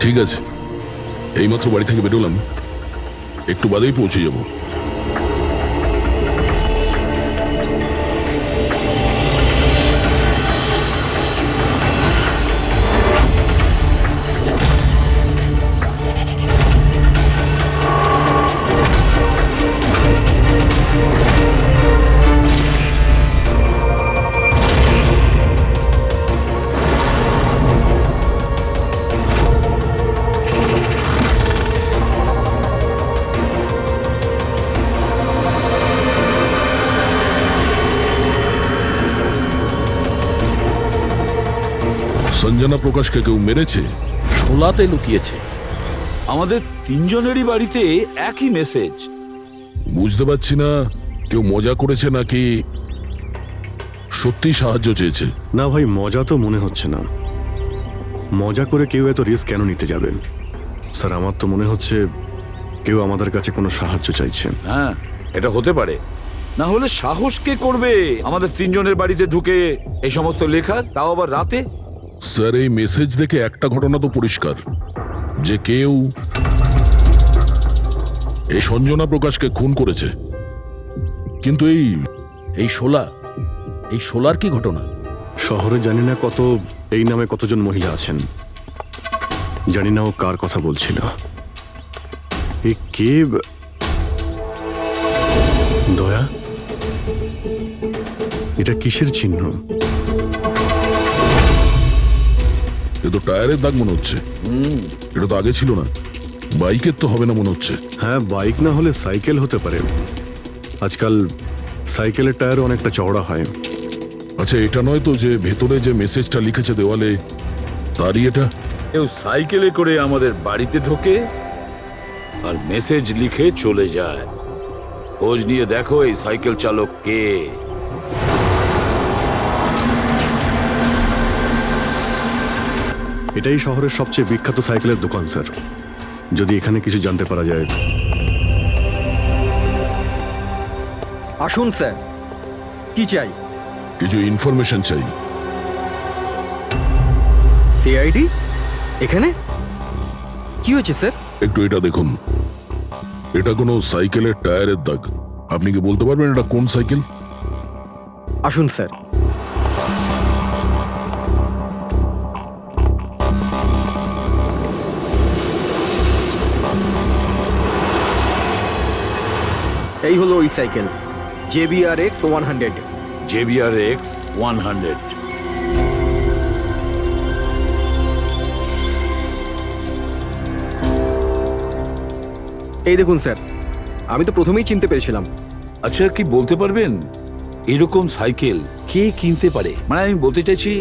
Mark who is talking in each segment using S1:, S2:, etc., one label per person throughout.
S1: ঠিক আছে, এইমাত্র বাড়ি থেকে বেরোলাম, একটু বাদেই পৌঁছে যাব। সঞ্জনা প্রকাশকে কেউ মেরেছে?
S2: শোলাতে লুকিয়েছে। আমাদের তিনজনেরই বাড়িতে একই মেসেজ।
S1: বুঝতে পারছি না কেউ মজা করেছে নাকি সত্যি সাহায্য চেয়েছে।
S3: না ভাই, মজা তো মনে হচ্ছে না। মজা করে কেউ এত রিস্ক কেন নিতে যাবে? স্যার, আমার তো মনে হচ্ছে কেউ আমাদের কাছে কোনো সাহায্য চাইছে।
S2: হ্যাঁ, এটা হতে পারে। না হলে সাহস কে করবে আমাদের তিনজনের বাড়িতে ঢুকে এই সমস্ত লেখার, তাও আবার রাতে?
S1: স্যার, এই মেসেজ দেখে একটা ঘটনা তো পরিষ্কার, যে কেউ এই সঞ্জনা প্রকাশকে খুন করেছে। কিন্তু
S2: এই শোলার কি ঘটনা?
S3: শহরে জানি না এই নামে কতজন মহিলা আছেন, জানি না ও কার কথা বলছিল। এই কে? দয়া, এটা কিসের চিহ্ন?
S1: এ তো টায়ারের দাগ মনে হচ্ছে। এটা তো আগে ছিল না। বাইকের তো হবে না মনে হচ্ছে।
S3: হ্যাঁ, বাইক না হলে সাইকেল হতে পারে। আজকাল সাইকেলের টায়ার অনেকটা চওড়া হয়।
S1: আচ্ছা, এটা নয় তো যে ভেতরে যে মেসেজটা লিখেছে দেওয়ালে, তারই এটা?
S2: কেউ সাইকেলে করে আমাদের বাড়িতে ঢোকে আর মেসেজ লিখে চলে যায়। খোঁজ নিয়ে দেখো এই সাইকেল চালক কে।
S3: এটাই শহরের সবচেয়ে বিখ্যাত সাইকেলের দোকান স্যার। যদি এখানে কিছু জানতে পারা যায়।
S4: আসুন স্যার, কি চাই?
S1: কিছু ইনফরমেশন চাই।
S4: সিআইডি এখানে? কি হয়েছে স্যার?
S1: একটু এটা দেখুন, এটা কোনো সাইকেলের টায়ারের দাগ। আপনি কি বলতে পারবেন এটা কোন সাইকেল?
S4: আসুন স্যার। এই হলো ওই সাইকেল, JBRX 100।
S2: JBRX 100।
S4: এই দেখুন স্যার, আমি তো প্রথমেই চিনতে পেরেছিলাম।
S2: আচ্ছা, কি বলতে পারবেন এরকম সাইকেল কে কিনতে পারে? মানে আমি বলতে চাইছি,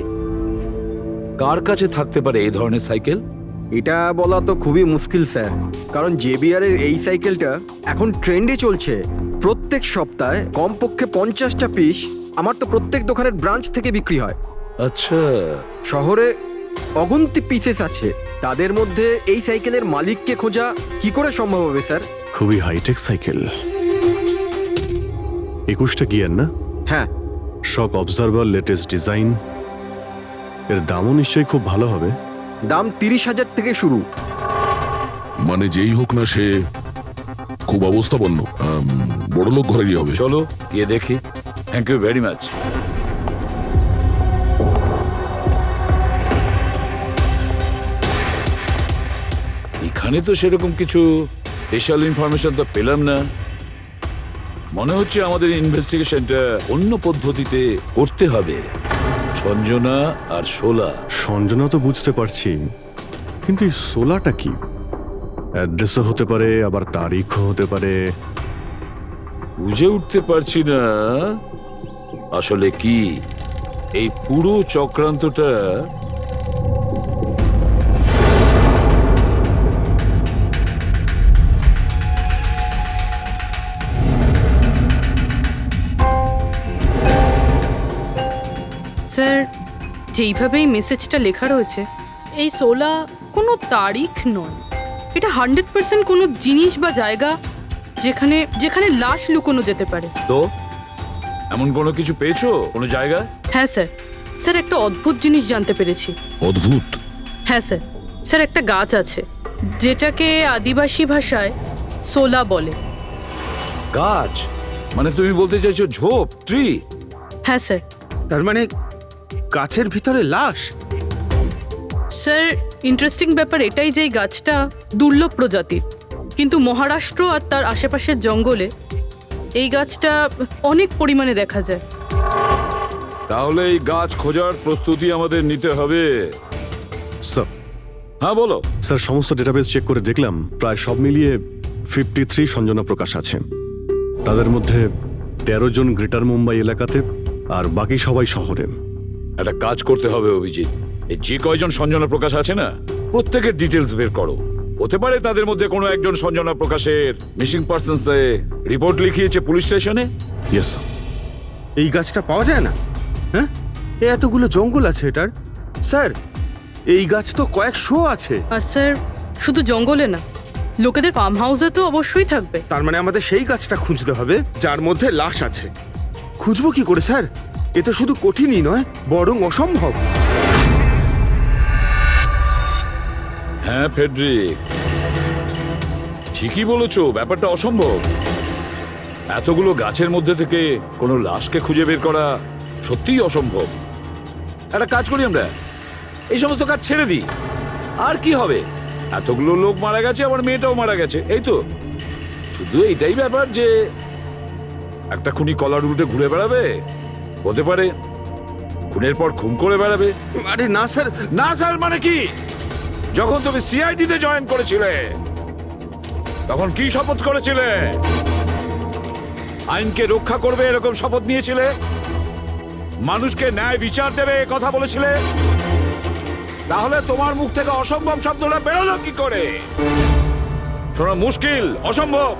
S2: কার কাছে থাকতে পারে এই ধরনের সাইকেল?
S4: এটা বলা তো খুবই মুশকিল স্যার, কারণ JBR এর এই সাইকেলটা এখন ট্রেন্ডে চলছে। প্রত্যেক সপ্তাহে কমপক্ষে 50টা পিস আমার তো প্রত্যেক দোকানের ব্রাঞ্চ থেকে বিক্রি হয়।
S2: আচ্ছা,
S4: শহরে অগন্তি পিসেস আছে, তাদের মধ্যে এই সাইকেলের মালিককে খোঁজা কি করে সম্ভব হবে স্যার?
S3: খুবই হাইটেক সাইকেল। 21টা গিয়ার না?
S4: হ্যাঁ।
S3: শক অবজারভার, লেটেস্ট ডিজাইন। এর দামও নিশ্চয়ই খুব ভালো হবে।
S4: দাম 30,000 থেকে শুরু।
S1: মানে যেই হোক না সে খুব অবস্থাপন্ন, বড়লোক ঘরেরই হবে।
S2: চলো গিয়ে দেখি। Thank you very much. এখানে তো সেরকম কিছু স্পেশাল ইনফরমেশন তো পেলাম না। মনে হচ্ছে আমাদের ইনভেস্টিগেশনটা অন্য পদ্ধতিতে করতে হবে। সঞ্জনা আর শোলা।
S3: সঞ্জনা তো বুঝতে পারছি, কিন্তু এই সোলাটা কি? অ্যাড্রেসও হতে পারে, আবার তারিখও হতে পারে।
S2: বুঝে উঠতে পারছি না আসলে কি এই পুরো চক্রান্তটা।
S5: স্যার, যেইভাবে এই মেসেজটা লেখা রয়েছে, এই 16 কোনো তারিখ নয়। এটা 100% কোনো জিনিস বা জায়গা যেখানে যেখানে লাশ লুকোনো যেতে পারে।
S2: তো এমন কোনো কিছু পেয়েছো কোনো জায়গা?
S5: হ্যাঁ স্যার, স্যার একটা অদ্ভুত জিনিস জানতে পেরেছি।
S1: অদ্ভুত?
S5: হ্যাঁ স্যার, স্যার একটা গাছ আছে যেটাকে আদিবাসী ভাষায় সোলা বলে।
S2: গাছ মানে তুমি বলতে চাইছো ঝোপ, ট্রি?
S5: হ্যাঁ স্যার।
S6: তার মানে গাছের ভিতরে লাশ?
S5: স্যার ইন্টারেস্টিং ব্যাপার এটাই যে এই গাছটা দুর্লভ প্রজাতির, কিন্তু মহারাষ্ট্র আর তার আশেপাশের জঙ্গলে এই গাছটা অনেক পরিমাণে দেখা যায়।
S2: তাহলে এই গাছ খোঁজার প্রস্তুতি আমাদের নিতে হবে।
S3: স্যার
S2: হ্যাঁ বলো।
S3: স্যার সমস্ত ডেটাবেস চেক করে দেখলাম প্রায় সব মিলিয়ে 53 সঞ্জনা প্রকাশ আছে। তাদের মধ্যে 13 জন গ্রেটার মুম্বাই এলাকাতে আর বাকি সবাই শহরে।
S2: একটা কাজ করতে হবে অভিজিৎ, এই যে কয়জন সঞ্জনা প্রকাশ আছে না প্রত্যেকের ডিটেলস বের করো। হতে পারে তাদের মধ্যে কোনো একজন সঞ্জনা প্রকাশের মিসিং পার্সনস রিপোর্ট লিখিয়েছে পুলিশ স্টেশনে।
S3: Yes sir.
S6: এই গাছটা পাওয়া যায় না? হ্যাঁ, এতগুলো জঙ্গল আছে এটার। স্যার এই গাছ তো কয়েকশো আছে।
S5: আর স্যার শুধু জঙ্গলে না, লোকেদের ফার্ম হাউসে তো অবশ্যই থাকবে।
S6: তার মানে আমাদের সেই গাছটা খুঁজতে হবে যার মধ্যে লাশ আছে। খুঁজবো কি করে স্যার? এ তো শুধু কঠিনই নয়, বরং অসম্ভব।
S2: হ্যাঁ ফেডরিক, ঠিকই বলেছো, ব্যাপারটা অসম্ভব। এতগুলো গাছের মধ্যে থেকে কোনো লাশকে খুঁজে বের করা সত্যিই অসম্ভব। একটা কাজ করি আমরা, এই সমস্ত কাজ ছেড়ে দিই। আর কি হবে, এতগুলো লোক মারা গেছে, আবার মেয়েটাও মারা গেছে, এই তো। শুধু এইটাই ব্যাপার যে একটা খুনি কলার উল্টে ঘুরে বেড়াবে, হতে পারে খুনের পর খুন করে বেড়াবে।
S6: আরে না স্যার।
S2: না স্যার মানে কি? যখন তুমি সিআইডি তে জয়েন করেছিলে তখন কি শপথ করেছিলে? আইনকে রক্ষা করবে এরকম শপথ নিয়েছিলে? মানুষকে ন্যায় বিচার দেবে এ কথা বলেছিলে? তাহলে তোমার মুখ থেকে অসম্ভব শব্দটা বেরোলো কি করে? শোনা মুশকিল, অসম্ভব,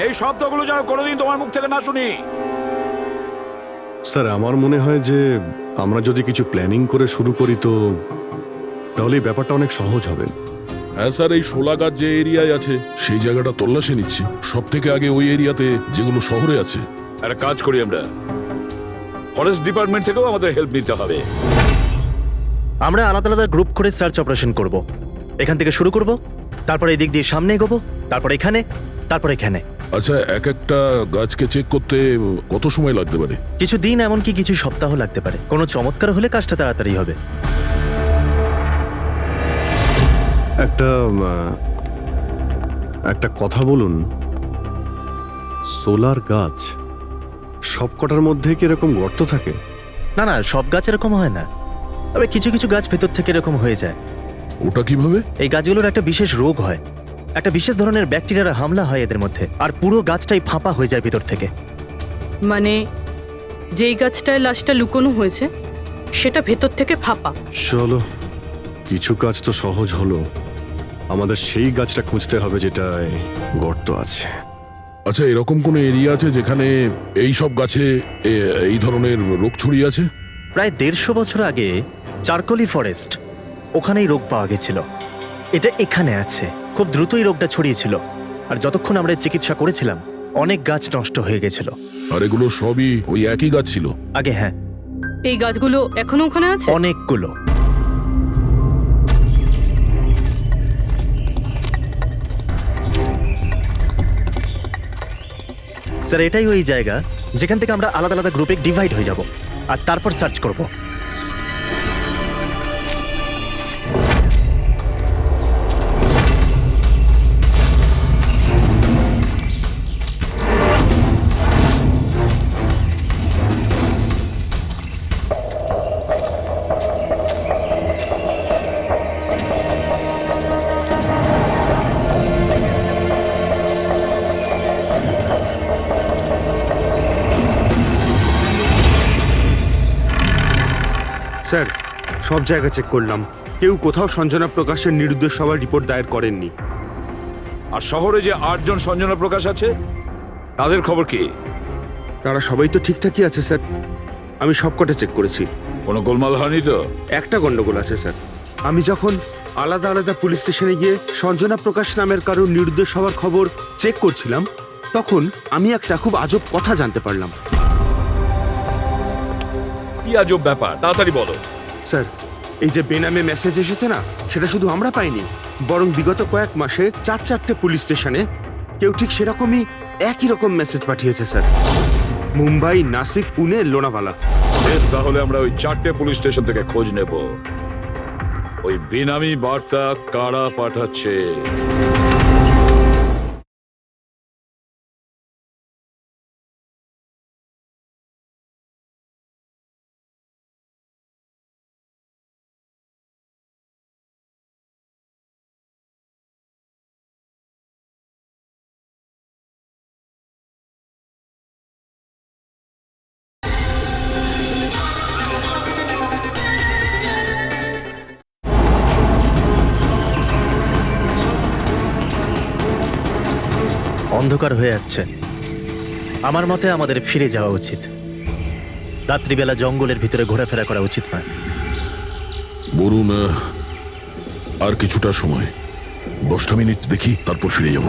S2: এই শব্দগুলো যেন কোনোদিন তোমার মুখ থেকে না শুনি।
S3: স্যার আমার মনে হয় যে আমরা যদি কিছু প্ল্যানিং করে শুরু করি তো তাহলে এই ব্যাপারটা অনেক সহজ হবে।
S1: হ্যাঁ স্যার, এই শোলা গাছ যে এরিয়ায় আছে সেই জায়গাটা তল্লাশি নিচ্ছি। সব থেকে আগে ওই এরিয়াতে যেগুলো শহরে আছে।
S2: একটা কাজ করি আমরা, ফরেস্ট ডিপার্টমেন্ট থেকেও আমাদের হেল্প নিতে হবে।
S7: আমরা আলাদা আলাদা গ্রুপ করে সার্চ অপারেশন করব। এখান থেকে শুরু করব, তারপর এই দিক দিয়ে সামনে এগোবো, তারপর এখানে, তারপর এখানে।
S1: আচ্ছা, এক একটা গাছকে চেক করতে কত সময় লাগতে পারে?
S7: কিছু দিন, এমনকি কিছু সপ্তাহ লাগতে পারে। কোনো চমৎকার হলে কাজটা তাড়াতাড়ি হবে।
S3: একটা কথা বলুন, সোলার গাছ সব কটার মধ্যে কি এরকম গর্ত থাকে?
S7: না না, সব গাছ এরকম হয় না, তবে কিছু কিছু গাছ ভেতর থেকে এরকম হয়ে যায়।
S1: ওটা কিভাবে?
S7: এই গাছগুলোর একটা বিশেষ রোগ হয়, একটা বিশেষ ধরনের ব্যাকটেরিয়ার হামলা হয় এদের মধ্যে, আর পুরো গাছটাই ফাঁপা হয়ে যায় ভেতর থেকে।
S5: মানে যেই গাছটায় লাশটা লুকোনো হয়েছে সেটা ভেতর থেকে ফাঁপা।
S3: চলো, কিছু কাজ তো সহজ হলো। আমাদের সেই গাছটা খুঁজতে হবে যেটায় গর্ত আছে।
S1: আচ্ছা, এরকম কোনো এরিয়া আছে যেখানে এই সব গাছে এই ধরনের রোগ ছড়িয়ে আছে?
S7: প্রায় 150 বছর আগে চারকোলি ফরেস্ট, ওখানেই রোগ পাওয়া গেছিল। এটা এখানে আছে। খুব দ্রুতই রোগটা ছড়িয়েছিল, আর যতক্ষণ আমরা চিকিৎসা করেছিলাম অনেক গাছ নষ্ট হয়ে গেছিল।
S1: আর এগুলো সবই ওই একই গাছ ছিল?
S7: আগে হ্যাঁ,
S5: এই গাছগুলো এখনো ওখানে আছে?
S7: অনেকগুলো। স্যার এটাই ওই জায়গা যেখান থেকে আমরা আলাদা আলাদা গ্রুপে ডিভাইড হয়ে যাব আর তারপর সার্চ করব।
S6: স্যার সব জায়গা চেক করলাম, কেউ কোথাও সঞ্জনা প্রকাশের নিরুদ্দেশ হওয়ার রিপোর্ট দায়ের করেননি।
S2: আর শহরে যে 8 জন সঞ্জনা প্রকাশ আছে তাদের খবর কি?
S6: তারা সবাই তো ঠিকঠাকই আছে স্যার, আমি সব কটা চেক করেছি।
S2: কোনো গোলমাল হয়নি তো?
S6: একটা গন্ডগোল আছে স্যার। আমি যখন আলাদা আলাদা পুলিশ স্টেশনে গিয়ে সঞ্জনা প্রকাশ নামের কারোর নিরুদ্দেশ হওয়ার খবর চেক করছিলাম, তখন আমি একটা খুব আজব কথা জানতে পারলাম।
S2: কি আজব ব্যাপার, তাড়াতাড়ি বলো।
S6: স্যার এই যে বেনামে মেসেজ এসেছে না, সেটা শুধু আমরা পাইনি, বরং বিগত কয়েক মাসে 4-4টে পুলিশ স্টেশনে কেউ ঠিক সেরকমই একই রকম মেসেজ পাঠিয়েছে স্যার। মুম্বাই, নাসিক, পুনে, লোনাভালা।
S2: বেশ, তাহলে আমরা ওই 4টে পুলিশ স্টেশন থেকে খোঁজ নেব ওই বেনামি বার্তা কারা পাঠাচ্ছে।
S7: অন্ধকার হয়ে আসছে। আমার মতে আমাদের ফিরে যাওয়া উচিত। রাত্রিবেলা জঙ্গলের ভিতরে ঘোরাফেরা করা উচিত নয়।
S1: বলুন, আর কিছুটা সময়, 10টা মিনিট দেখি, তারপর ফিরে যাব।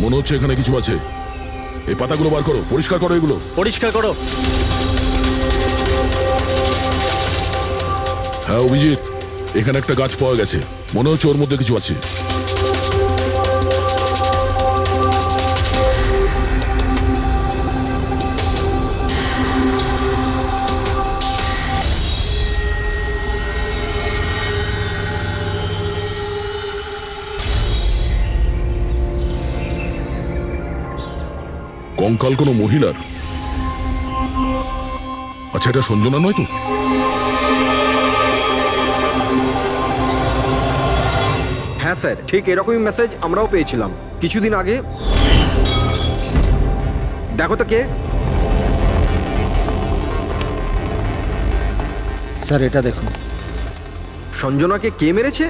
S1: মনে হচ্ছে এখানে কিছু আছে। এই পাতাগুলো বার করো, পরিষ্কার করো এগুলো।
S7: পরিষ্কার করো।
S1: হ্যাঁ অভিজিৎ, এখানে একটা গাছ পাওয়া গেছে, মনে হচ্ছে ওর মধ্যে কিছু আছে। কঙ্কাল কোনো মহিলার? আচ্ছা, এটা সঞ্জনা নয় তো?
S4: হ্যাঁ স্যার, ঠিক এরকমই মেসেজ আমরাও পেয়েছিলাম কিছুদিন আগে। দেখো তো কে।
S8: স্যার এটা দেখুন।
S4: সঞ্জনাকে কে মেরেছে?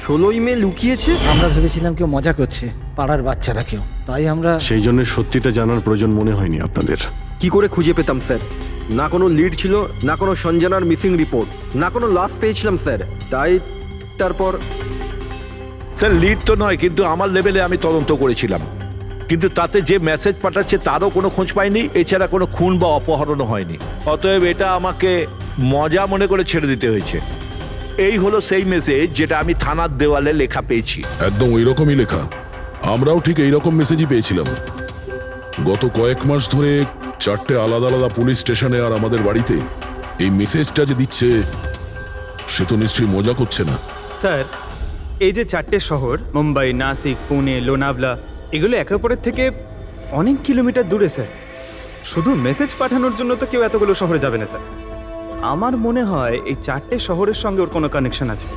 S4: 16ই মে লুকিয়েছে।
S8: আমরা ভেবেছিলাম কেউ মজা করছে, পাড়ার বাচ্চারা কেউ, তাই আমরা।
S3: সেই জন্য সত্যিটা জানার প্রয়োজন মনে হয়নি আপনাদের।
S4: কি করে খুঁজে পেতাম স্যার? না কোনো লিড ছিল, না কোনো সঞ্জনার মিসিং রিপোর্ট, না কোনো লাশ পেয়েছিলাম স্যার। তাই তারপর
S9: স্যার লিড তো নয়, কিন্তু আমার লেভেলে আমি তদন্ত করেছিলাম, কিন্তু তাতে যে মেসেজ পাঠাচ্ছে তারও কোনো খোঁজ পাইনি, এছাড়া কোনো খুন বা অপহরণও হয়নি। অতএব এটা আমাকে মজা মনে করে ছেড়ে দিতে হয়েছে। এই হলো সেই মেসেজ যেটা আমি থানার দেওয়ালে লেখা পেয়েছি।
S1: একদম ওই রকমই লেখা। আমরাও ঠিক এইরকম মেসেজই পেয়েছিলাম। গত কয়েক মাস ধরে 4টে আলাদা আলাদা পুলিশ স্টেশনে আর আমাদের বাড়িতে এই মেসেজটা যে দিচ্ছে, সে তো নিশ্চয়ই মজা করছে না।
S10: স্যার, এই যে 4টে শহর, মুম্বাই, নাসিক, পুনে, লোনাভলা, এগুলো একে অপরের থেকে অনেক কিলোমিটার দূরে স্যার। শুধু মেসেজ পাঠানোর জন্য তো কেউ এতগুলো শহরে যাবে না স্যার। আমার মনে হয় এই 4টে শহরের সঙ্গে ওর কোনো কানেকশন আছে।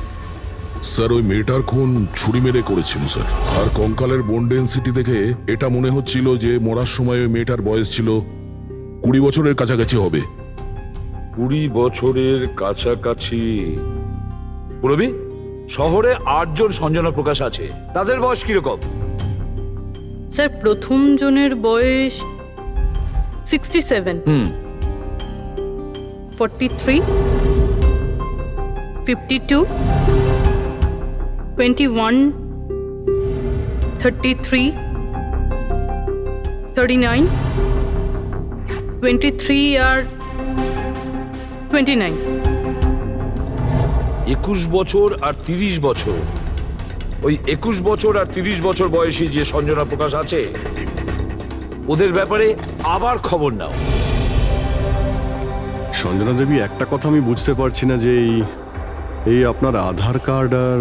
S1: স্যার, ওই মেয়েটার খুন ছুরি মেরে করেছিল স্যার। আর কঙ্কালের বোন ডেন্সিটি দেখে এটা মনে হচ্ছিল যে মরার সময় ওই মেয়েটার বয়স ছিল 20 বছরের কাছাকাছি হবে।
S2: 20 বছরের কাছাকাছি। পুরবি, শহরে 8 জন সঞ্জনা প্রকাশ আছে, তাদের বয়স কিরকম?
S5: স্যার, প্রথম জনের বয়স 67, 43, 52, 21, 33, 39, 23 আর 29।
S2: 21 বছর আর 30 বছর। ওই 21 বছর আর 30 বছর বয়সী যে সঞ্জনা প্রকাশ আছে, ওদের ব্যাপারে আবার খবর নাও।
S3: সঞ্জনা দেবী, একটা কথা আমি বুঝতে পারছি না যে এই আপনার আধার কার্ড আর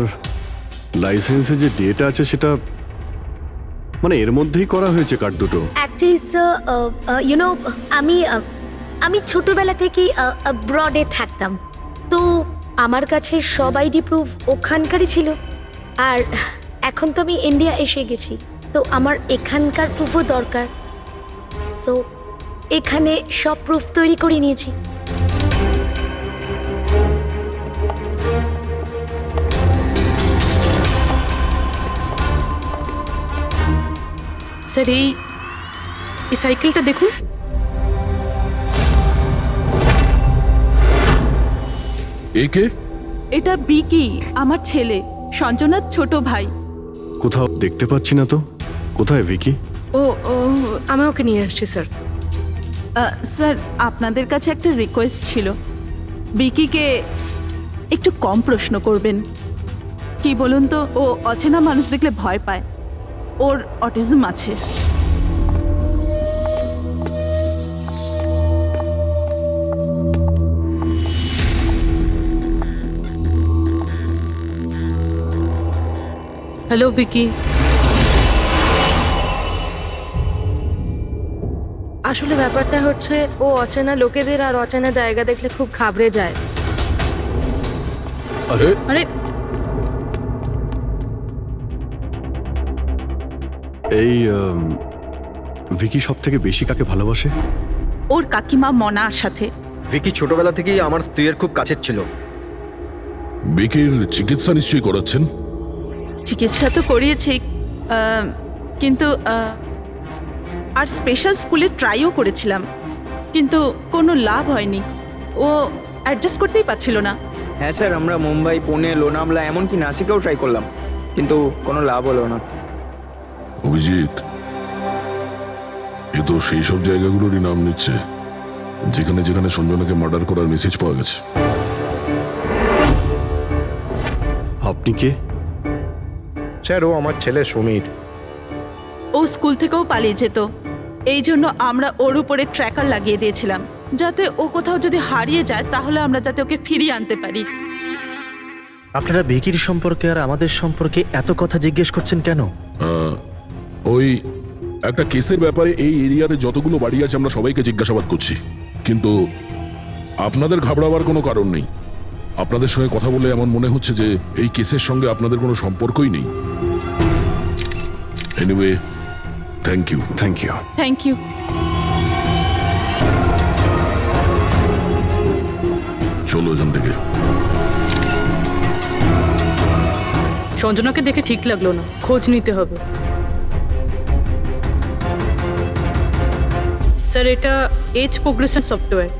S3: লাইসেন্সে যে ডেটা আছে সেটা মানে এর মধ্যেই করা হয়েছে কার্ড দুটো।
S11: অ্যাকচুয়ালি ইউনো আমি ছোটবেলা থেকেই ব্রডে থাকতাম, তো আমার কাছে সব আইডি প্রুফ ওখানকারই ছিল। আর এখন তো আমি ইন্ডিয়া এসে গেছি, তো আমার এখানকার প্রুফও দরকার। সো এখানে সব প্রুফ তৈরি করে নিয়েছি।
S5: স্যার এই সাইকেলটা দেখুন।
S1: একে
S5: এটা বিকি, আমার ছেলে, সঞ্জনার ছোট ভাই।
S3: কোথাও দেখতে পাচ্ছি না তো, কোথায় ভিকি?
S11: ও আমি ওকে নিয়ে আসছি স্যার।
S5: স্যার আপনাদের কাছে একটা রিকোয়েস্ট ছিল, বিকিকে একটু কম প্রশ্ন করবেন। কি বলুন তো, ও অচেনা মানুষ দেখলে ভয় পায়, ওর অটিজম আছে। হ্যালো বিকি।
S11: আসলে ব্যাপারটা হচ্ছে ও অচেনা লোকেদের আর অচেনা জায়গা দেখলে খুব ঘাবড়ে যায়।
S1: আরে
S5: আরে
S3: এই ভিকি সব থেকে বেশি কাকে ভালোবাসে?
S5: ওর কাকিমা মনার সাথে।
S4: ভিকি ছোটবেলা থেকেই আমার স্ত্রীর খুব কাছের ছিল।
S1: বিকির চিকিৎসা নিশ্চয়ই করাচ্ছেন?
S5: চিকিৎসা তো করিয়েছি, কিন্তু আর স্পেশাল স্কুলে ট্রাইও করেছিলাম, কিন্তু কোনো লাভ হয়নি। ও অ্যাডজাস্ট করতেই পারছিল না।
S10: হ্যাঁ স্যার, আমরা মুম্বাই, পুনে, লোনাভলা, এমনকি নাসিকেও ট্রাই করলাম, কিন্তু কোনো লাভ হলো না।
S1: অভিজিৎ, এ তো সেই সব জায়গাগুলোরই নাম নিচ্ছে যেখানে যেখানে সঞ্জনাকে মার্ডার করার মেসেজ পাওয়া গেছে।
S3: আপনি কে?
S12: স্যার, ও আমার ছেলে সমীর।
S5: ও স্কুল থেকেও পালিয়ে যেত, এই জন্য আমরা ওর উপরে ট্র্যাকার লাগিয়ে দিয়েছিলাম, যাতে ও কোথাও যদি হারিয়ে যায় তাহলে আমরা যাতে ওকে ফিরিয়ে আনতে পারি।
S7: আপনারা ভিকির সম্পর্কে আর আমাদের সম্পর্কে এত কথা জিজ্ঞেস করছেন কেন?
S1: ওই একটা কেসের ব্যাপারে এই এরিয়াতে যতগুলো বাড়ি আছে আমরা সবাইকে জিজ্ঞাসাবাদ করছি, কিন্তু আপনাদের ঘাবড়াবার কোনো কারণ নেই। আপনাদের সঙ্গে কথা বলে এমন মনে হচ্ছে যে এই কেসের সঙ্গে আপনাদের কোনো সম্পর্কই নেই। Anyway, thank you.
S3: Thank you.
S5: Thank you.
S1: চলো এখান থেকে।
S5: সঞ্জনাকে দেখে ঠিক লাগলো না, খোঁজ নিতে হবে। স্যার এটা এজ প্রোগ্রেশন সফটওয়্যার,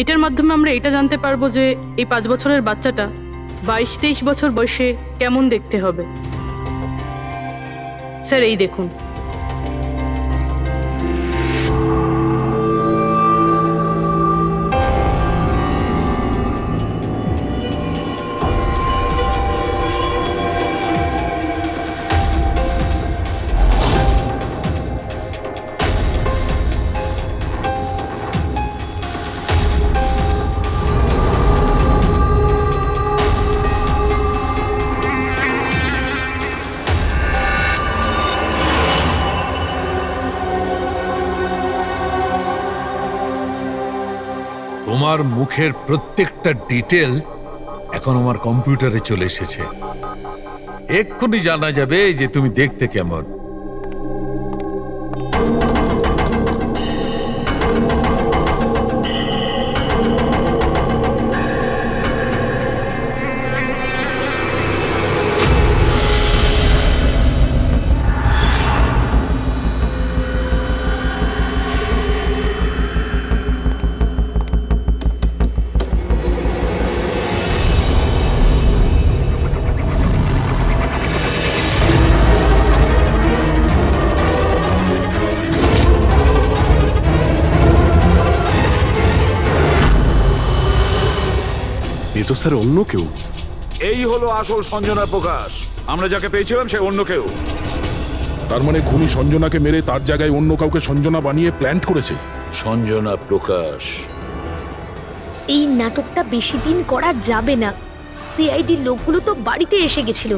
S5: এটার মাধ্যমে আমরা এটা জানতে পারবো যে এই 5 বছরের বাচ্চাটা 22-23 বছর বয়সে কেমন দেখতে হবে। স্যার এই দেখুন।
S13: তোমার মুখের প্রত্যেকটা ডিটেল এখন আমার কম্পিউটারে চলে এসেছে। এক্ষুনি জানা যাবে যে তুমি দেখতে কেমন।
S3: এ তো স্যার অন্য কেউ।
S2: এই হলো আসল সঞ্জনা প্রকাশ। আমরা যাকে পেয়েছিলাম সে অন্য কেউ।
S1: তার মানে খুনি সঞ্জনাকে মেরে তার জায়গায় অন্য কাউকে সঞ্জনা বানিয়ে প্ল্যান্ট করেছে।
S2: সঞ্জনা প্রকাশ।
S11: এই নাটকটা বেশি দিন করা যাবে না। সিআইডি লোকগুলো তো বাড়িতে এসে গেছিল।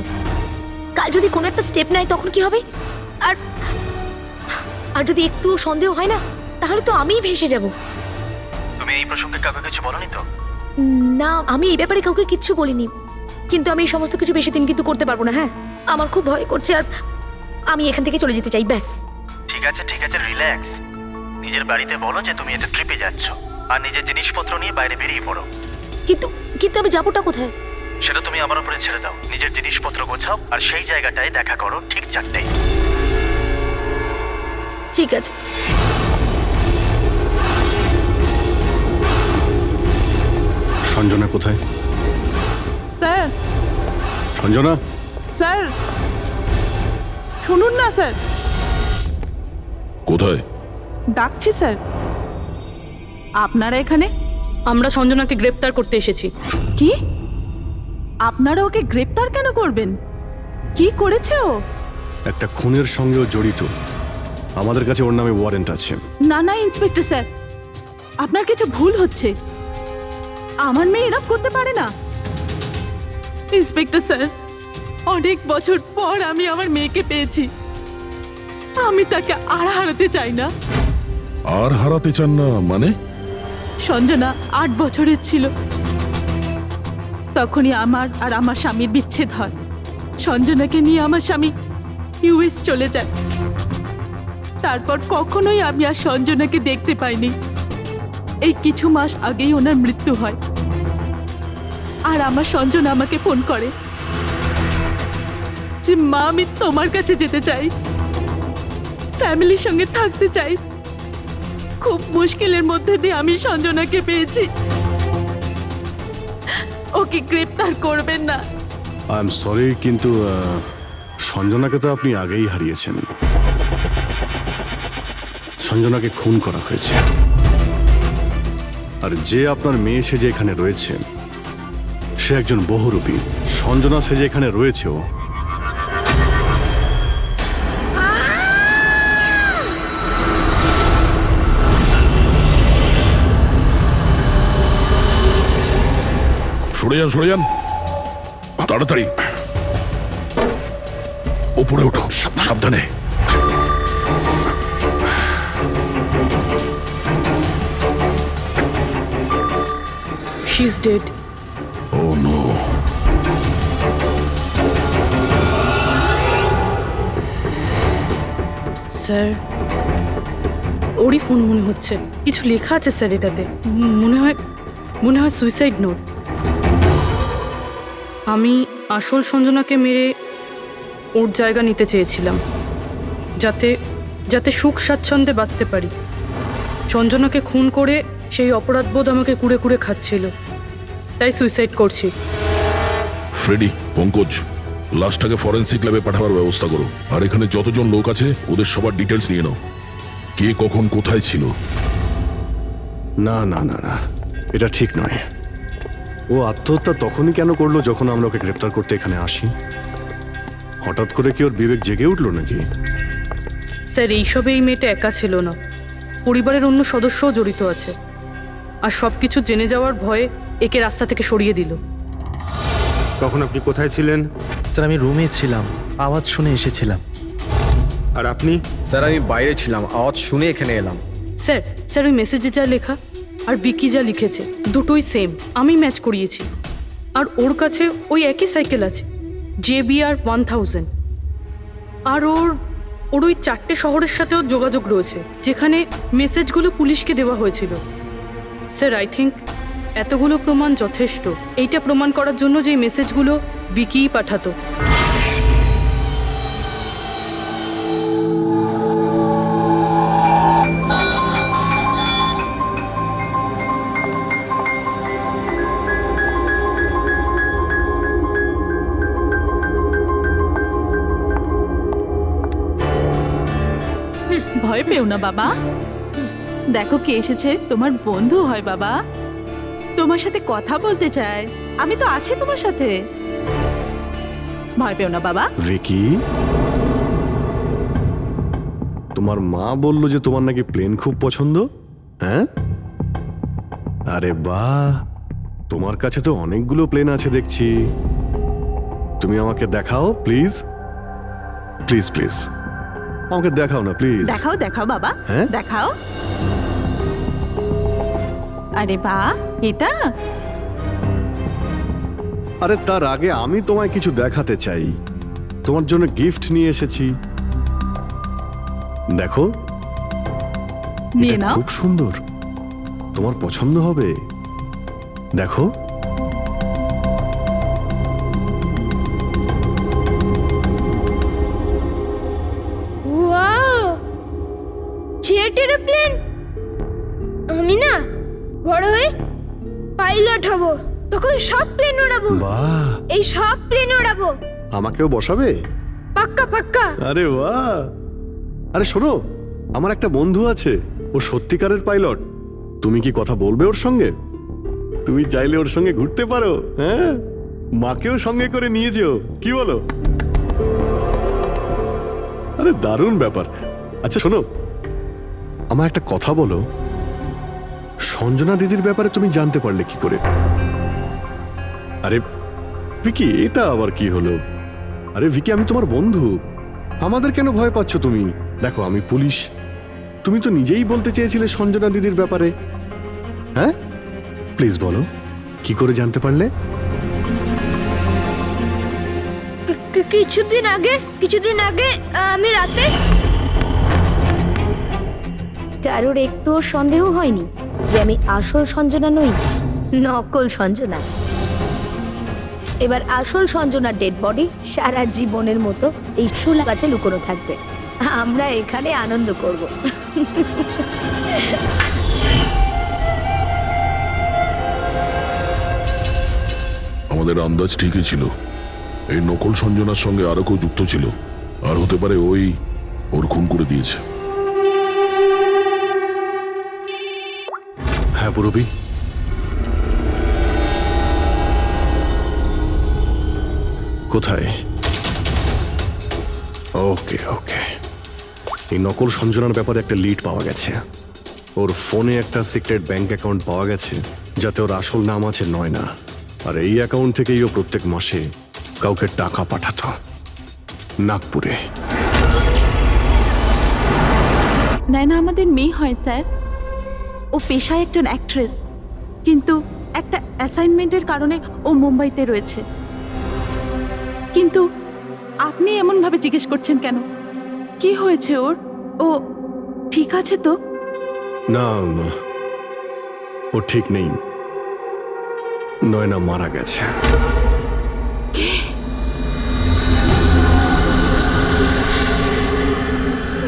S11: কাল যদি কোনো একটা স্টেপ নেয় তখন কি হবে? আর আর যদি একটুও সন্দেহ হয় না, তাহলে তো আমিই ভেসে যাব।
S7: তুমি এই প্রসঙ্গে কাউকে কিছু বলনি তো?
S11: না, আমি এই ব্যাপারে কাউকে কিচ্ছু বলিনি, কিন্তু আমি এই সমস্ত কিছু বেশি দিন কিন্তু করতে পারবো না। হ্যাঁ, আমার খুব ভয় করছে, আর আমি এখান থেকে চলে যেতে চাই, ব্যাস।
S7: ঠিক আছে, রিল্যাক্স। নিজের বাড়িতে বলো যে তুমি এটা ট্রিপে যাচ্ছ, আর নিজের জিনিসপত্র নিয়ে বাইরে বেরিয়ে পড়ো।
S11: কিন্তু কিন্তু আমি যাবোটা কোথায়?
S7: সেটা তুমি আমার উপরে ছেড়ে দাও। নিজের জিনিসপত্র গোছাও, আর সেই জায়গাটায় দেখা করো ঠিক 4টায়।
S11: ঠিক আছে।
S3: সঞ্জনা কোথায়?
S5: স্যার,
S3: সঞ্জনা,
S5: স্যার শুনুন না স্যার,
S1: কোথায়?
S5: ডাকছি স্যার। আপনারা এখানে? আমরা সঞ্জনাকে গ্রেপ্তার করতে এসেছি। কি? আপনারা ওকে গ্রেপ্তার কেন করবেন? কি করেছে ও?
S3: একটা খুনের সঙ্গেও জড়িত। আমাদের কাছে ওর নামে ওয়ারেন্ট আছে।
S5: না না ইন্সপেক্টর স্যার, আপনার কিছু ভুল হচ্ছে। আমার মেয়ে এরকম করতে পারে না। ইন্সপেক্টর স্যার, অনেক বছর পর আমি আমার মেয়েকে পেয়েছি। আমি তাকে আর হারাতে চাই না।
S1: আর হারাতে চান না মানে?
S5: সঞ্জনা 8 বছরের ছিল, তখনই আমার আর আমার স্বামীর বিচ্ছেদ হয়। সঞ্জনাকে নিয়ে আমার স্বামী ইউএস চলে যায়। তারপর কখনোই আমি আর সঞ্জনাকে দেখতে পাইনি। এই কিছু মাস আগেই ওনার মৃত্যু হয়। আর আমার সঞ্জনা আমাকে ফোন করে যে মা, আমি তোমার কাছে যেতে চাই, ফ্যামিলির সঙ্গে থাকতে চাই। খুব মুশকিলের মধ্যে দিয়ে আমি সঞ্জনাকে পেয়েছি। ওকে গ্রেপ্তার করবেন না।
S3: আই এম সরি, কিন্তু সঞ্জনাকে তো আপনি আগেই হারিয়েছেন। সঞ্জনাকে খুন করা হয়েছে, আর যে আপনার মেয়ে সেজে এখানে রয়েছে সে একজন বহুরূপী। সঞ্জনা সেজে এখানে রয়েছেও।
S1: সরে যান তাড়াতাড়ি। ওপরে ওঠো, সাবধানে।
S5: She is dead.
S1: Oh no.
S5: Sir, ওরই ফোন মনে হচ্ছে। কিছু লেখা আছে স্যার এটাতে। মনে হয় সুইসাইড নোট। আমি আসল সঞ্জনাকে মেরে ওর জায়গা নিতে চেয়েছিলাম, যাতে সুখ স্বাচ্ছন্দ্যে বাঁচতে পারি। সঞ্জনাকে খুন করে সেই অপরাধবোধ আমাকে কুড়ে কুড়ে খাচ্ছিল, তাই সুইসাইড করছি।
S1: ফ্রেডি, পঙ্কজ, লাশটাকে ফরেন্সিক ল্যাবে পাঠাবার ব্যবস্থা করো। আর এখানে যতজন লোক আছে ওদের সবার ডিটেলস নিয়ে নাও। কে কখন কোথায় ছিল।
S3: না না না না, এটা ঠিক নয়। ও আত্মহত্যা তখনই কেন করলো যখন আমরা ওকে গ্রেপ্তার করতে এখানে আসি? হঠাৎ করে কি ওর বিবেক জেগে উঠলো নাকি?
S5: স্যার, এইসবে এই মেয়েটা একা ছিল না, পরিবারের অন্য সদস্যও জড়িত আছে। আর সব কিছু জেনে যাওয়ার ভয়ে একে রাস্তা থেকে সরিয়ে দিল।
S6: তখন আপনি কোথায় ছিলেন?
S7: স্যার, আমি রুমে ছিলাম, আওয়াজ শুনে এসেছিলাম।
S6: আর আপনি?
S4: স্যার, আমি বাইরে ছিলাম, আওয়াজ শুনে এখানে এলাম।
S5: স্যার ওই মেসেজে যা লেখা আর বিকি যা লিখেছে দুটোই সেম। আমি ম্যাচ করিয়েছি। আর ওর কাছে ওই একই সাইকেল আছে, JBR 1000। আর ওর ওই 4টে শহরের সাথেও যোগাযোগ রয়েছে যেখানে মেসেজগুলো পুলিশকে দেওয়া হয়েছিল। স্যার, আই থিঙ্ক এতগুলো প্রমাণ যথেষ্ট এইটা প্রমাণ করার জন্য যে এই মেসেজগুলো বিকিই পাঠাতো।
S14: ভয় পেও না বাবা, দেখো কে এসেছে। তোমার বন্ধু হয় বাবা, তোমার সাথে কথা বলতে চায়। আমি তো আছি তোমার সাথে, ভয় পেও না বাবা।
S3: ভিকি, তোমার মা বলল যে তোমার নাকি প্লেন খুব পছন্দ। হ্যাঁ, আরে বাহ, তোমার কাছে তো অনেকগুলো প্লেন আছে দেখছি। তুমি আমাকে দেখাও প্লিজ। প্লিজ প্লিজ আমাকে দেখাও না প্লিজ।
S14: দেখাও দেখাও বাবা,
S3: হ্যাঁ?
S14: দেখাও। আরে বাহ, এটা
S3: আরে তার আগে আমি তোমায় কিছু দেখাতে চাই। তোমার জন্য গিফট নিয়ে এসেছি, দেখো।
S14: নিয়ে
S3: এটা
S14: নাও।
S3: খুব সুন্দর, তোমার পছন্দ হবে, দেখো।
S11: Wow, jet aeroplane! আমি না বড় হয়ে পাইলট হব, তখন সব প্লেন ওড়াবো।
S3: বাহ,
S11: এই সব প্লেন ওড়াবো,
S3: আমাকেও বসাবে?
S11: পাক্কা পাক্কা।
S3: আরে বাহ! আরে শোনো, আমার একটা বন্ধু আছে, ও সত্যিকারের পাইলট। তুমি কি কথা বলবে ওর সঙ্গে? তুমি চাইলে ওর সঙ্গে ঘুরতে পারো, হ্যাঁ? মাকেও সঙ্গে করে নিয়ে যেও, কি বলো? আরে দারুণ ব্যাপার। আচ্ছা শোনো, আমার একটা কথা বলো, সঞ্জনা দিদির ব্যাপারে তুমি জানতে পারলে কি করে? আরে ভিকি, এটা আবার কি হলো? আরে ভিকি, আমি তোমার বন্ধু, আমাদের কেন ভয় পাচ্ছ তুমি? দেখো আমি পুলিশ, তুমি তো নিজেই বলতে চেয়েছিলে সঞ্জনা দিদির ব্যাপারে, হ্যাঁ? প্লিজ বলো, কি করে জানতে পারলে?
S11: কিছুদিন আগে আমি রাতে। কারোর একটুও সন্দেহ হয়নি যে আমি আসল সঞ্জনা নই, নকল সঞ্জনা। এবার আসল সঞ্জনার ডেড বডি সারা জীবনের মতো এই শুলা গাছে লুকোনো থাকবে। আমরা এখানে আনন্দ করব।
S1: আমাদের আন্দাজ ঠিকই ছিল, এই নকল সঞ্জনার সঙ্গে আরো কেউ যুক্ত ছিল, আর হতে পারে ওই ওর খুন করে দিয়েছে।
S3: হ্যাঁ পুরবি, কোথায়? ওকে ওকে, এই নকল সঞ্জনার ব্যাপারে একটা লিড পাওয়া গেছে। ওর ফোনে একটা সিক্রেট ব্যাংক অ্যাকাউন্ট পাওয়া গেছে, যাতে ওর আসল নাম আছে নয়না। আর এই অ্যাকাউন্ট থেকেই ও প্রত্যেক মাসে কাউকে টাকা পাঠাতো নাগপুরে।
S14: নয়না আমাদের মেয়ে হয় স্যার। ও পেশায় একজন অ্যাক্ট্রেস, কিন্তু একটা অ্যাসাইনমেন্টের কারণে ও মুম্বাইতে রয়েছে। কিন্তু আপনি এমনভাবে জিজ্ঞেস করছেন কেন? কি হয়েছে ওর? ও ঠিক আছে তো?
S3: না না, ও ঠিক নেই, নয়না মারা গেছে।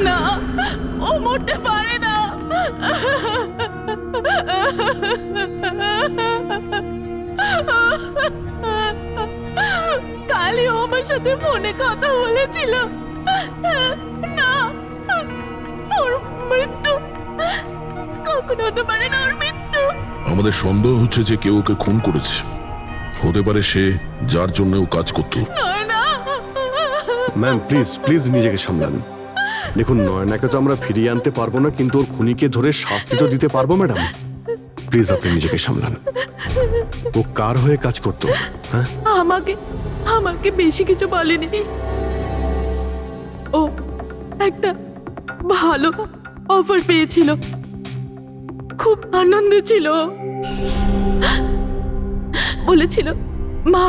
S14: না, ও মরতে পারে না। কালই ও আমার সাথে ফোনে কথা বলেছিল। না, ওর মৃত্যু কখনো হতে পারে না, ওর মৃত্যু।
S1: আমাদের সন্দেহ হচ্ছে যে কেউ ওকে খুন করেছে, হতে পারে সে যার জন্য ও কাজ করত।
S3: ম্যাম প্লিজ প্লিজ নিজেকে সামলান। দেখুন, নয়নাকে তো আমরা ফিরিয়ে আনতে পারবো না, কিন্তু ওর খুনিকে ধরে শাস্তি তো দিতে পারবো ম্যাডাম। প্লিজ আপনি নিজেকে সামলান। ও কার হয়ে কাজ করতো? হ্যাঁ,
S14: আমাকে বেশি কিছু বলেনি। ও একটা ভালো অফার পেয়েছিল, খুব আনন্দে ছিল। বলেছিল, মা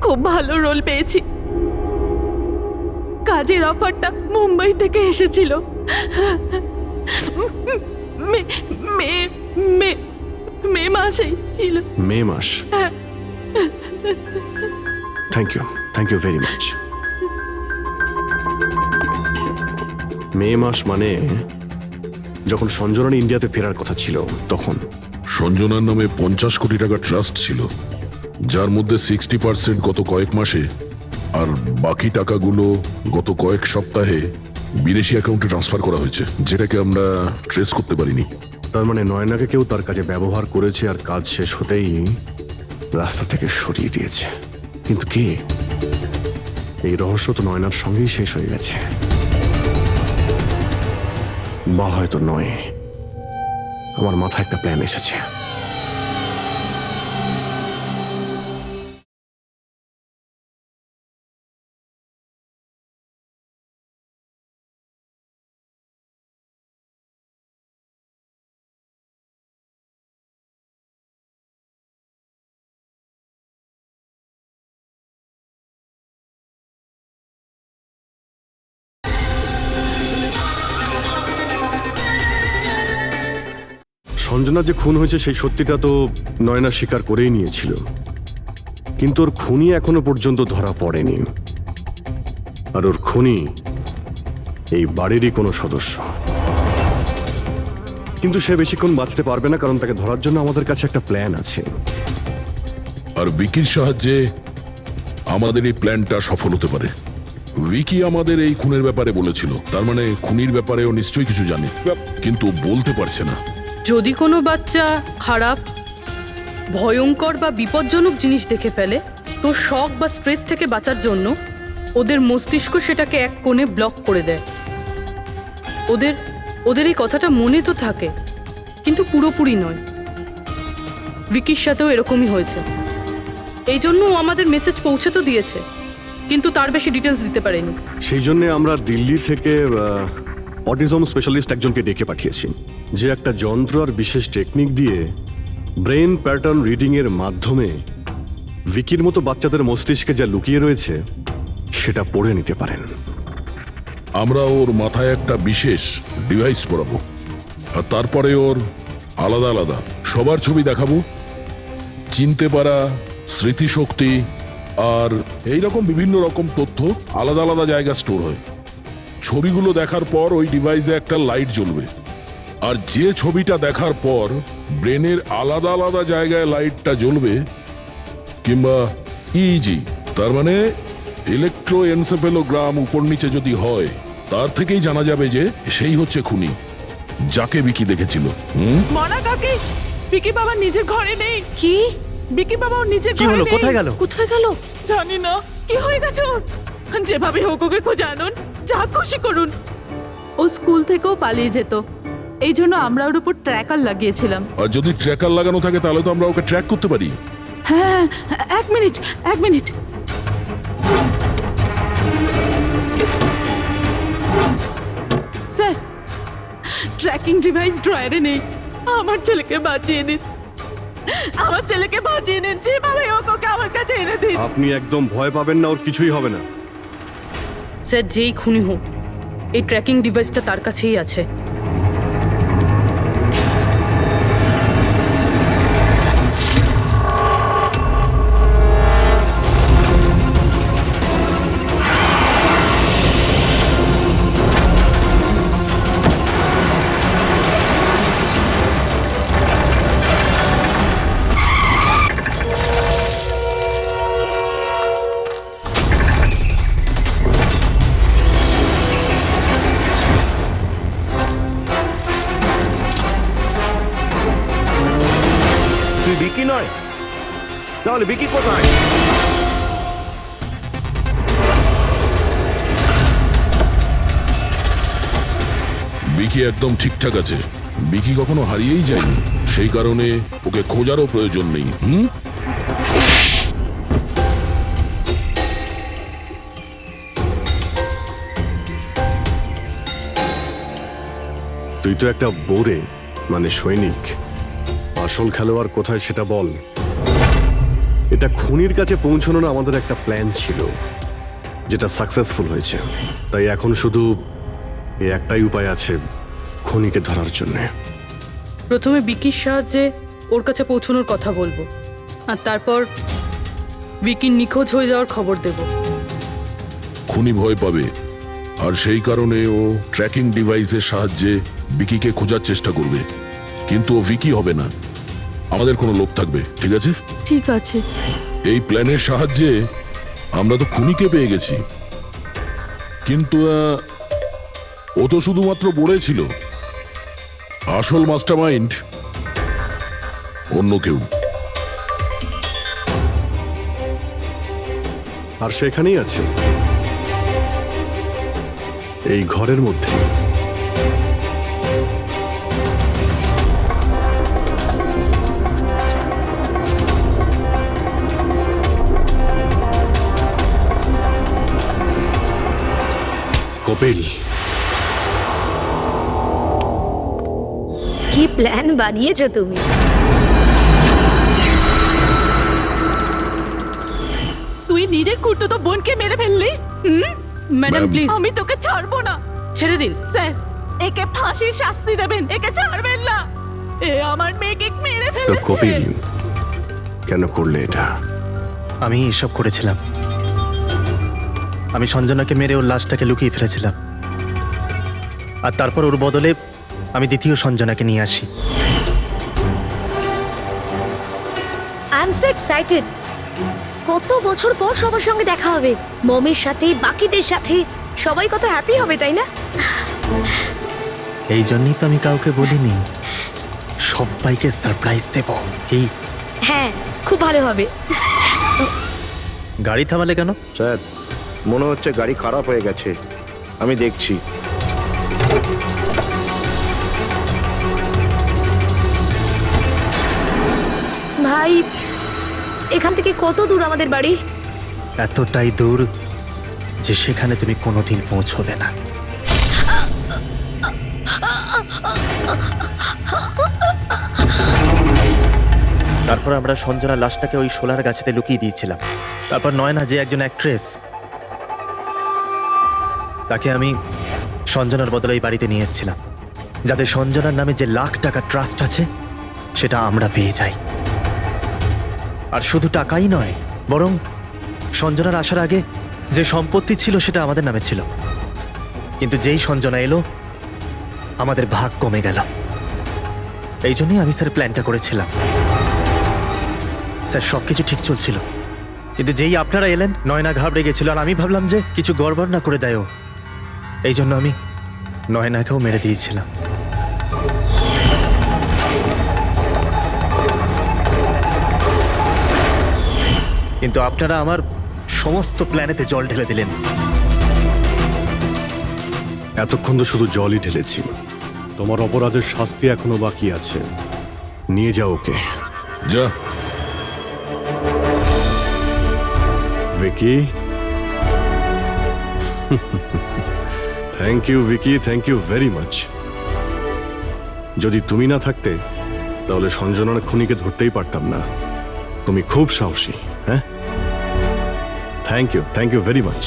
S14: খুব ভালো রোল পেয়েছি। কাজের অফারটা মুম্বাই থেকে এসেছিল। মে মাসেই ছিল।
S3: মে মাস? Thank you very much. May মাস মানে যখন সঞ্জনার ইন্ডিয়াতে ফেরার কথা ছিল তখন।
S1: সঞ্জনার নামে 50 কোটি টাকা ট্রাস্ট ছিল, যার মধ্যে 60% গত কয়েক মাসে আর বাকি টাকাগুলো গত কয়েক সপ্তাহে বিদেশি অ্যাকাউন্টে ট্রান্সফার করা হয়েছে, যেটাকে আমরা ট্রেস করতে পারিনি।
S3: তার মানে নয়নাকে কেউ তার কাজে ব্যবহার করেছে, আর কাজ শেষ হতেই রাস্তা থেকে সরিয়ে দিয়েছে। কিন্তু কে? এই রহস্য তো নয়নার সঙ্গেই শেষ হয়ে গেছে, বা হয়তো নয়। আমার মাথায় একটা প্ল্যান এসেছে। সঞ্জনা যে খুন হয়েছে সেই সত্যিটা তো নয়না স্বীকার করেই নিয়েছিল, কিন্তু ওর খুনি এখনো পর্যন্ত ধরা পড়েনি। আর ওর খুনি এই বাড়িরই কোনো সদস্য। কিন্তু সে বেশিক্ষণ বাঁচতে পারবে না, কারণ তাকে ধরার জন্য আমাদের কাছে একটা প্ল্যান আছে।
S1: আর বিকির সাহায্যে আমাদের এই প্ল্যানটা সফল হতে পারে। উইকি আমাদের এই খুনের ব্যাপারে বলেছিল, তার মানে খুনির ব্যাপারেও নিশ্চয়ই কিছু জানে, কিন্তু বলতে পারছে না।
S5: যদি কোনো বাচ্চা খারাপ, ভয়ঙ্কর বা বিপজ্জনক জিনিস দেখে ফেলে, তো শক বা স্ট্রেস থেকে বাঁচার জন্য ওদের মস্তিষ্ক সেটাকে এক কোণে ব্লক করে দেয়। ওদের এই কথাটা মনে তো থাকে, কিন্তু পুরোপুরি নয়। ভিকির সাথেও এরকমই হয়েছে। এই জন্য ও আমাদের মেসেজ পৌঁছে তো দিয়েছে, কিন্তু তার বেশি ডিটেলস দিতে পারেনি।
S3: সেই জন্য আমরা দিল্লি থেকে অটিজম স্পেশালিস্ট একজনকে ডেকে পাঠিয়েছি, যে একটা যন্ত্র আর বিশেষ টেকনিক দিয়ে ব্রেন প্যাটার্ন রিডিং এর মাধ্যমে ভিকির মতো বাচ্চাদের মস্তিষ্কে যা লুকিয়ে রয়েছে সেটা পড়ে নিতে পারেন।
S1: আমরা ওর মাথায় একটা বিশেষ ডিভাইস পরাবো, আর তারপরে ওর আলাদা আলাদা সবার ছবি দেখাবো। চিনতে পারা, স্মৃতিশক্তি আর এইরকম বিভিন্ন রকম তথ্য আলাদা আলাদা জায়গা স্টোর হয়। ছবিগুলো দেখার পর ওই ডিভাইসে একটা লাইট জ্বলবে, আর যে ছবিটা দেখার পর ব্রেনের আলাদা আলাদা জায়গায় লাইটটা জ্বলবে, কিংবা ইজি তার মানে ইলেকট্রোএনসেফেলোগ্রাম উপর নিচে যদি হয়, তার থেকেই জানা যাবে যে সেই হচ্ছে খুনি, যাকে বিকি দেখেছিল।
S14: মনা কাকি, বিকি বাবা নিজের ঘরে নেই।
S5: কি?
S14: বিকি বাবা ওর নিজের
S7: কি
S14: ঘরে
S7: হলো?
S14: নেই।
S7: কোথায় গেল?
S5: কোথায় গেল?
S14: জানি না কি হয়ে গেছে ওর। যেভাবে হোক ওকে খুঁজে আনুন, যা খুশি করুন। ও স্কুল থেকেও পালিয়ে যেত, এই জন্য আমরা ওর উপর ট্র্যাকার লাগিয়েছিলাম।
S1: আর যদি ট্র্যাকার লাগানো থাকে তাহলে তো আমরা ওকে ট্র্যাক করতে পারি।
S14: হ্যাঁ, এক মিনিট। স্যার, ট্র্যাকিং ডিভাইস ড্রয়ারে নেই। আমার ছেলেকে বাঁচিয়ে নিন, যেভাবে হোক ওকে আমার কাছে এনে দিন।
S3: আপনি একদম ভয় পাবেন না, ওর কিছুই হবে না।
S5: স্যার, যেই খুনি হোক, এই ট্র্যাকিং ডিভাইসটা তার কাছেই আছে।
S12: তুই বিকি নয়, তাহলে বিকি কোথায়?
S1: বিকি একদম ঠিকঠাক আছে। বিকি কখনো হারিয়েই যায়নি, সেই কারণে ওকে খোঁজারও প্রয়োজন নেই।
S3: তুই তো একটা বোরে, মানে সৈনিক। আসল খেলোয়াড় কোথায় সেটা বল। এটা খুনির কাছে পৌঁছানোর আমাদের একটা প্ল্যান ছিল, যেটা সাকসেসফুল হয়েছে। তাই এখন শুধু এই একটাই উপায় আছে খুনিকে ধরার জন্য।
S5: প্রথমে বিকির সাহায্যে ওর কাছে পৌঁছানোর কথা বলবো, আর তারপর বিকির নিখোঁজ হয়ে যাওয়ার খবর দেব।
S1: খুনি ভয় পাবে, আর সেই কারণে ও ট্র্যাকিং ডিভাইসের সাহায্যে বিকিকে খোঁজার চেষ্টা করবে, কিন্তু ও বিকি হবে না। আমাদের কোনো লোক থাকবে, ঠিক আছে?
S14: ঠিক আছে।
S1: এই প্ল্যানের সাহায্যে আমরা তো খুনিকে পেয়ে গেছি, কিন্তু ও তো শুধুমাত্র বলেছিল। আসল মাস্টারমাইন্ড অন্য কেউ।
S3: আর সেখানেই আছে, এই ঘরের মধ্যে। কপিল,
S11: কি প্ল্যান বানিয়েছো তুমি?
S14: তুই নিজের খুঁড়তুতো বোনকে মেরে ফেললি।
S5: ম্যাডাম প্লিজ,
S14: আমি তোকে ছাড়বো না।
S5: ছেড়ে দিন।
S14: স্যার, একে ফাঁসির শাস্তি দেবেন, একে ছাড়বেন না। এ আমার মেয়েকে মেরে
S3: তো
S14: ফেলেছে।
S3: কপিল কেন করলে এটা?
S7: আমি এসব করেছিলাম। আমি সঞ্জনাকে মেরে ওর লাশটাকে লুকিয়ে ফেলেছিলাম, আর তারপর ওর বদলে আমি দ্বিতীয় সঞ্জনাকে নিয়ে আসি।
S11: I am so excited. কত বছর পর সবার সঙ্গে দেখা হবে, মমির সাথে, বাকিদের সাথে, সবাই কত হ্যাপি হবে, তাই না?
S7: এই জন্যই তো আমি কাউকে বলিনি, সবাইকে সারপ্রাইজ দেব। কি
S11: হ্যাঁ, খুব ভালো হবে।
S7: গাড়ি থামালে কেন?
S12: স্যার মনে হচ্ছে গাড়ি খারাপ হয়ে গেছে, আমি দেখছি।
S11: ভাই, এখান থেকে কত দূর আমাদের বাড়ি?
S7: এতটাই দূর যে সেখানে তুমি কোনোদিন পৌঁছবে না। তারপর আমরা সঞ্জনা লাশটাকে ওই শোলার গাছেতে লুকিয়ে দিয়েছিলাম। তারপর নয়না, যে একজন অ্যাক্ট্রেস, তাকে আমি সঞ্জনার বদলে এই বাড়িতে নিয়ে এসেছিলাম, যাতে সঞ্জনার নামে যে লাখ টাকা ট্রাস্ট আছে সেটা আমরা পেয়ে যাই। আর শুধু টাকাই নয়, বরং সঞ্জনার আসার আগে যে সম্পত্তি ছিল সেটা আমাদের নামে ছিল, কিন্তু যেই সঞ্জনা এলো আমাদের ভাগ কমে গেল। এই জন্যই আমি স্যার প্ল্যানটা করেছিলাম। স্যার সবকিছু ঠিক চলছিল, কিন্তু যেই আপনারা এলেন নয়না ঘাবড়ে গেছিল, আর আমি ভাবলাম যে কিছু গড়বড় না করে দেয় ও। এই জন্য আমি নয়নাকেও মেরে দিয়েছিলাম। কিন্তু আপনারা আমার সমস্ত প্ল্যানেতে জল ঢেলে দিলেন।
S3: এতক্ষণ তো শুধু জলই ঢেলেছি। তোমার অপরাধের শাস্তি এখনো বাকি আছে। নিয়ে যাও ওকে।
S1: যা।
S3: Vicky, thank you Vicky, thank you very much. যদি তুমি না থাকতে তাহলে সঞ্জনার খুনিকে ধরতেই পারতাম না। তুমি খুব সাহসী। হ্যাঁ, থ্যাংক ইউ ভেরি মাচ।